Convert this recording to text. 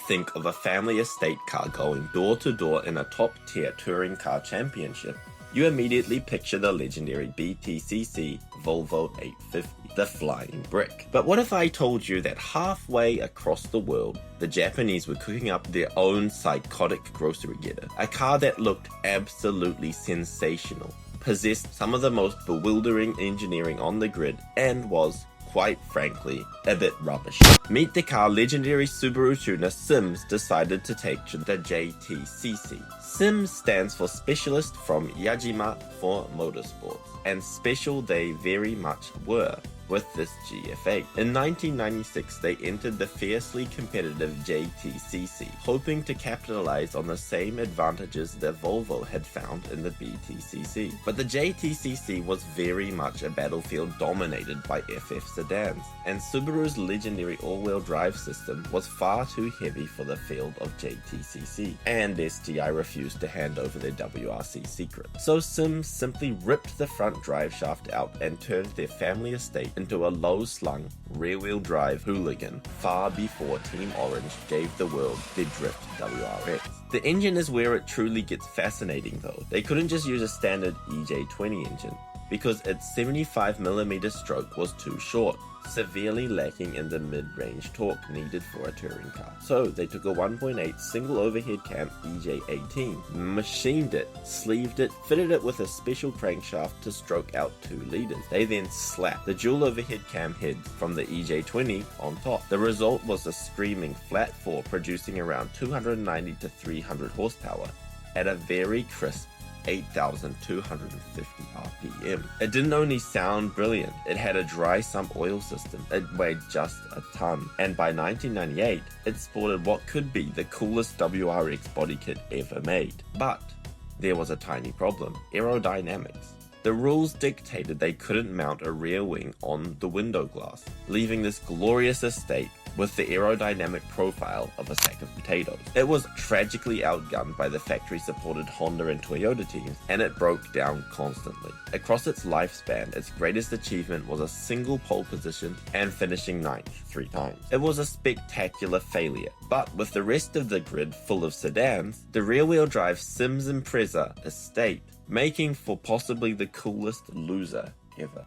think of a family estate car going door to door in a top-tier touring car championship, you immediately picture the legendary BTCC Volvo 850, the flying brick. But what if I told you that halfway across the world, the Japanese were cooking up their own psychotic grocery getter, a car that looked absolutely sensational, possessed some of the most bewildering engineering on the grid, and was, quite frankly, a bit rubbish. Meet the car legendary Subaru tuner Sims decided to take to the JTCC. Sims stands for Specialist from Yajima for Motorsports, and special they very much were with this GF8. In 1996, they entered the fiercely competitive JTCC, hoping to capitalize on the same advantages that Volvo had found in the BTCC. But the JTCC was very much a battlefield dominated by FF sedans, and Subaru's legendary all-wheel drive system was far too heavy for the field of JTCC, and STI refused to hand over their WRC secret. So Sims simply ripped the front drive shaft out and turned their family estate into a low-slung, rear-wheel drive hooligan far before Team Orange gave the world their Drift WRX. The engine is where it truly gets fascinating though. They couldn't just use a standard EJ20 engine, because its 75mm stroke was too short, severely lacking in the mid-range torque needed for a touring car. So they took a 1.8 single overhead cam EJ18, machined it, sleeved it, fitted it with a special crankshaft to stroke out 2 liters. They then slapped the dual overhead cam head from the EJ20 on top. The result was a screaming flat 4 producing around 290 to 300 horsepower at a very crisp 8,250 RPM. It didn't only sound brilliant, it had a dry sump oil system, it weighed just a ton, and by 1998, it sported what could be the coolest WRX body kit ever made. But there was a tiny problem: aerodynamics. The rules dictated they couldn't mount a rear wing on the window glass, leaving this glorious estate with the aerodynamic profile of a sack of potatoes. It was tragically outgunned by the factory-supported Honda and Toyota teams, and it broke down constantly. Across its lifespan, its greatest achievement was a single pole position and finishing 9th 3 times. It was a spectacular failure, but with the rest of the grid full of sedans, the rear-wheel drive Sims Impreza estate making for possibly the coolest loser ever.